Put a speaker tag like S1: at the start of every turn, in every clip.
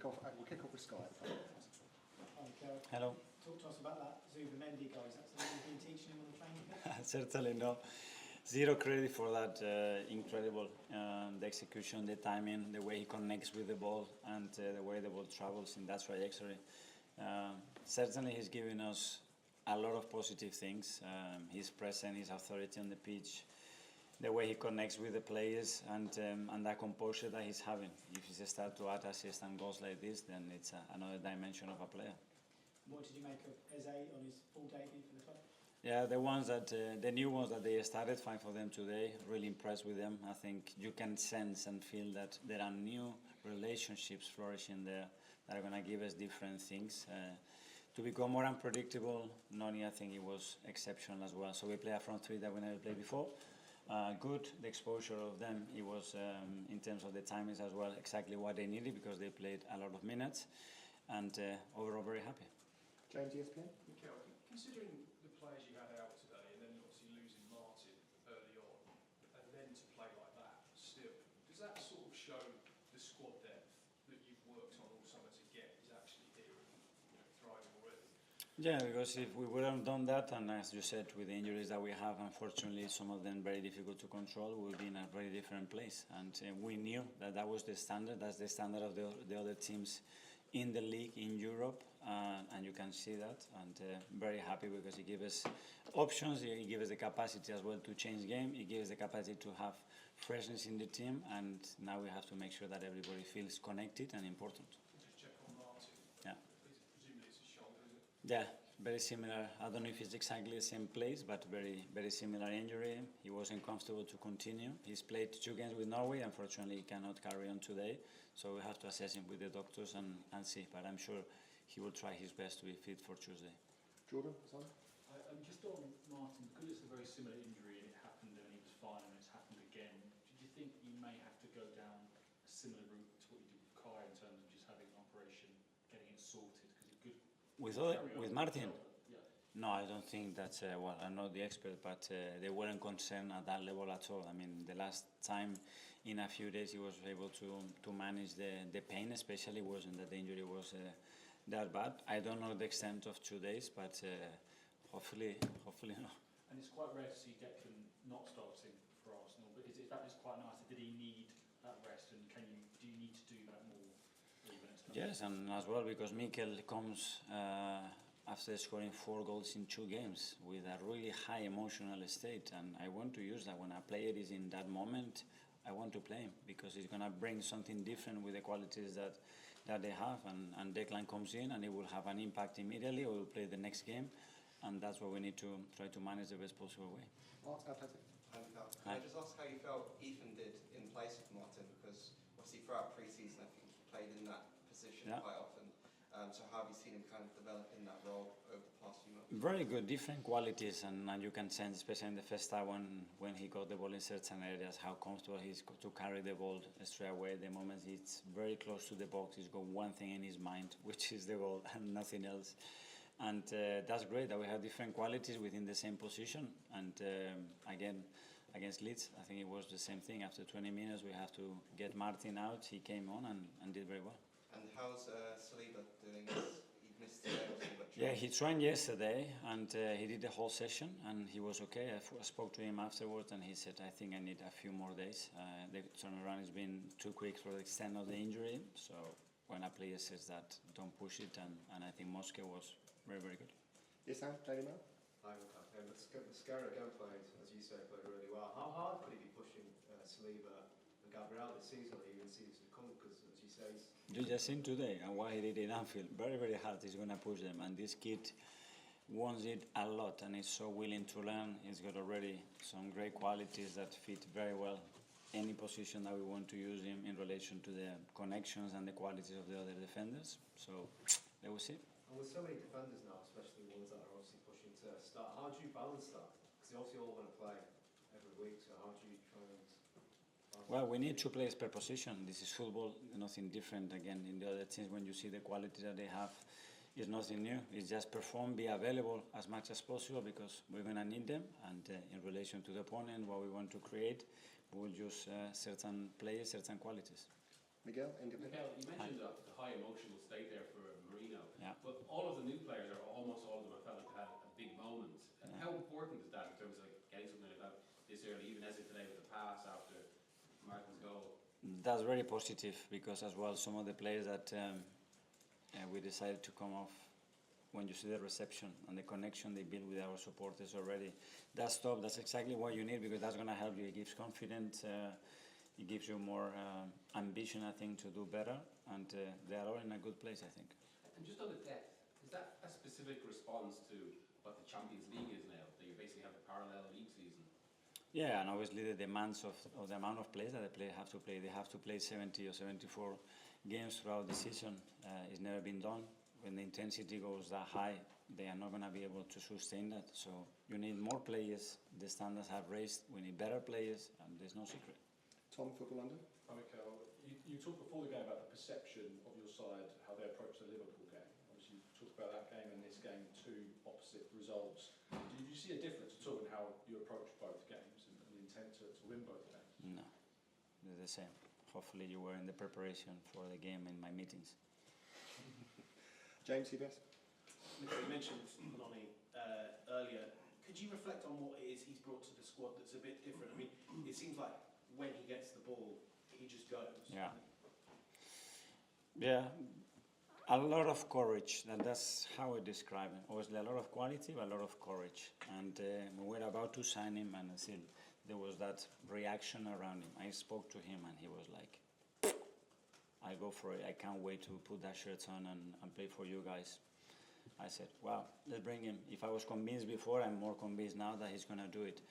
S1: kick off with Sky.
S2: Hi, Mikel.
S3: Hello.
S2: Talk to us about that Zubimendi guy. Is that something you've been teaching him on the training pitch?
S3: Certainly no. Zero credit for that. Incredible. The execution, the timing, the way he connects with the ball, and the way the ball travels in that trajectory. Certainly, he's giving us a lot of positive things. His presence, his authority on the pitch, the way he connects with the players, and that composure that he's having. If he starts to add assists and goals like this, then it's another dimension of a player.
S2: What did you make of Eze on his full debut for the club?
S3: Yeah, the new ones that they started, fine for them today. Really impressed with them. I think you can sense and feel that there are new relationships flourishing there that are going to give us different things. To become more unpredictable, Noni, I think it was exceptional as well. So we play a front three that we never played before. Good, the exposure of them, it was in terms of the timings as well, exactly what they needed because they played a lot of minutes. And overall, very happy.
S1: James, ESPN.
S4: Mikel, considering the players you had out today and then obviously losing Martin early on and then to play like that still, does that sort of show the squad depth that you've worked on all summer to get is actually here and thriving already?
S3: Yeah, because if we wouldn't have done that, and as you said, with the injuries that we have, unfortunately, some of them very difficult to control, we would be in a very different place. And we knew that that was the standard, that's the standard of the other teams in the league in Europe, and you can see that, and very happy because it gives us options, it gives us the capacity as well to change game, it gives us the capacity to have freshness in the team, and now we have to make sure that everybody feels connected and important.
S4: Just check on Martin.
S3: Yeah.
S4: Presumably it's his shoulder, is it?
S3: Yeah, very similar. I don't know if it's exactly the same place, but very similar injury. He wasn't comfortable to continue. He's played 2 games with Norway. Unfortunately, he cannot carry on today. So we have to assess him with the doctors and see. But I'm sure he will try his best to be fit for Tuesday.
S1: Jordan, son?
S5: Just on Martin, because it's a very similar injury and it happened and he was fine and it's happened again, do you think you may have to go down a similar route to what you did with Kai in terms of just having an operation, getting it sorted? Because it could
S3: With Martin?
S5: Yeah.
S3: No, I don't think that's, well, I'm not the expert, but they weren't concerned at that level at all. I mean, the last time in a few days he was able to manage the pain, especially wasn't that the injury was that bad. I don't know the extent of 2 days, but hopefully no.
S5: And it's quite rare to see Declan not starting for Arsenal, but is that just quite nice? Did he need that rest and do you need to do that more?
S3: Yes, and as well because Mikel comes after scoring 4 goals in 2 games with a really high emotional state, and I want to use that when a player is in that moment. I want to play him because he's going to bring something different with the qualities that they have, and Declan comes in and it will have an impact immediately. We will play the next game, and that's what we need to try to manage the best possible way.
S6: Can I just ask how you felt Ethan did in place of Martin? Because obviously throughout pre-season I think he played in that position quite often. So how have you seen him kind of develop in that role over the past few months?
S3: Very good, different qualities, and you can sense, especially in the first half when he got the ball in certain areas, how comfortable he is to carry the ball straight away. The moment it's very close to the box, he's got one thing in his mind, which is the goal and nothing else. And that's great that we have different qualities within the same position. And again, against Leeds, I think it was the same thing. After 20 minutes, we have to get Martin out. He came on and did very well.
S6: And how's Saliba doing? He missed today, but
S3: yeah, he trained yesterday and he did the whole session and he was okay. I spoke to him afterwards and he said, I think I need a few more days. The turnaround has been too quick for the extent of the injury. So when a player says that, don't push it, and I think Moscow was very good.
S1: Yes, Sam, Daily Mail.
S7: Hi, Mascara again played, as you say, played really well. How hard could he be pushing Saliba and Gabriel this season, or even seasons to come? Because, as you say,
S3: You just seen today and what he did in Anfield. Very hard. He's going to push them, and this kid wants it a lot and is so willing to learn. He's got already some great qualities that fit very well any position that we want to use him in relation to the connections and the qualities of the other defenders. So they will see.
S7: and with so many defenders now, especially ones that are obviously pushing to start, how do you balance that? Because they obviously all want to play every week, so how do you try and...
S3: Well, we need 2 players per position. This is football, nothing different. Again, in the other teams, when you see the quality that they have, it's nothing new. It's just perform, be available as much as possible because we're going to need them. And in relation to the opponent, what we want to create, we will use certain players, certain qualities.
S1: Miguel, independent.
S8: Mikel, you mentioned the high emotion important is that in terms of getting something like that this early, even as if today with the pass after Martin's goal?
S3: That's very positive because as well some of the players that we decided to come off, when you see the reception and the connection they build with our supporters already, that's top. That's exactly what you need because that's going to help you. It gives confidence, it gives you more ambition, I think, to do better, and they are all in a good place, I think.
S8: And just on the depth, is that a specific response to what the Champions League is now, that you basically have a parallel league season?
S3: Yeah, and obviously the demands of the amount of players that the players have to play. They have to play 70 or 74 games throughout the season. It's never been done. When the intensity goes that high, they are not going to be able to sustain that. So you need more players. The standards have raised. We need better players, and there's no secret.
S1: Tom, Football London.
S4: Hi, Mikel. You talked before the game about the perception of your side, how they approach the Liverpool game. Obviously, you talked about that game and this game, two opposite results. Did you see a difference at all in how you approach both games and the intent to win both games?
S3: No, they're the same. Hopefully you were in the preparation for the game in my meetings.
S1: James, CBS.
S9: You mentioned Noni earlier. Could you reflect on what it is he's brought to the squad that's a bit different? I mean, it seems like when he gets the ball, he just goes.
S3: Yeah. Yeah, a lot of courage. That's how I describe it. Obviously, a lot of quality, but a lot of courage. And we were about to sign him, and still there was that reaction around him. I spoke to him, and he was like, I go for it. I can't wait to put that shirt on and play for you guys. I said, wow, let's bring him. If I was convinced before, I'm more convinced now that he's going to do it.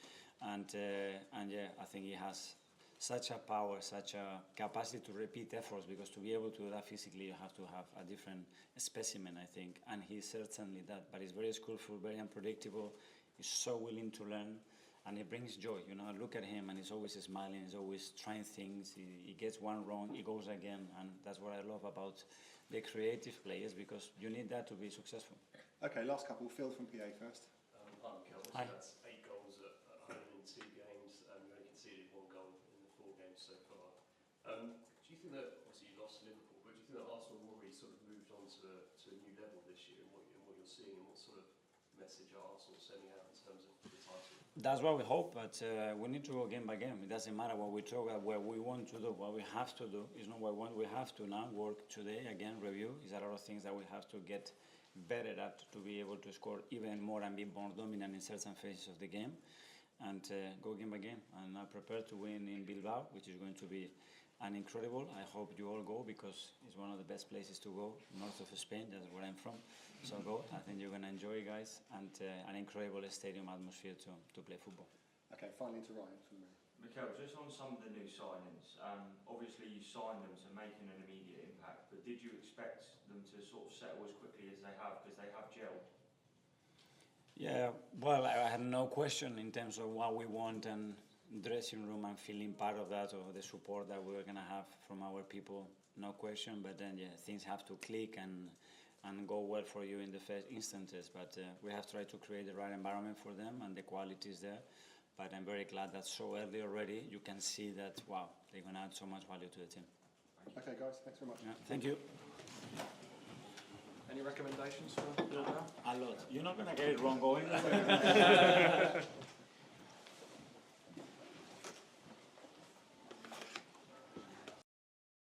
S3: And yeah, I think he has such a power, such a capacity to repeat efforts, because to be able to do that physically, you have to have a different specimen, I think. And he's certainly that. But he's very skillful, very unpredictable. He's so willing to learn. And he brings joy, you know. I look at him and he's always smiling, he's always trying things. He gets one wrong, he goes again, and that's what I love about the creative players, because you need that to be successful.
S1: Okay, last couple. Phil from PA first.
S10: Hi, Mikel.
S3: Hi.
S10: That's 8 goals at home in 2 games, and you only conceded 1 goal in the 4 games so far. Do you think that, obviously you lost to Liverpool, but do you think that Arsenal have already sort of moved on to a new level this year, and what you're seeing, and what sort of message are Arsenal sending out in terms of the title?
S3: That's what we hope, but we need to go game by game. It doesn't matter what we talk about, what we want to do, what we have to do. It's not what we want, we have to now work today, again, review. There's a lot of things that we have to get better at to be able to score even more and be more dominant in certain phases of the game. And go game by game. And I'm prepared to win in Bilbao, which is going to be an incredible. I hope you all go, because it's one of the best places to go, north of Spain, that's where I'm from. So go, I think you're going to enjoy, guys, and an incredible stadium atmosphere to play football.
S1: Okay, finally to Ryan from Mary.
S11: Mikel, just on some of the new signings, obviously you signed them to making an immediate impact, but did you expect them to sort of settle as quickly as they have, because they have gelled?
S3: Yeah, well, I had no question in terms of what we want, and dressing room and feeling part of that, or the support that we were going to have from our people, no question. But then, yeah, things have to click and go well for you in the first instances. But we have tried to create the right environment for them, and the quality is there. But I'm very glad that so early already you can see that, wow, they're going to add so much value to the team.
S1: Okay, guys, thanks very much.
S3: Yeah, thank you.
S1: Any recommendations for Bilbao?
S3: A lot. You're not going to get it wrong going.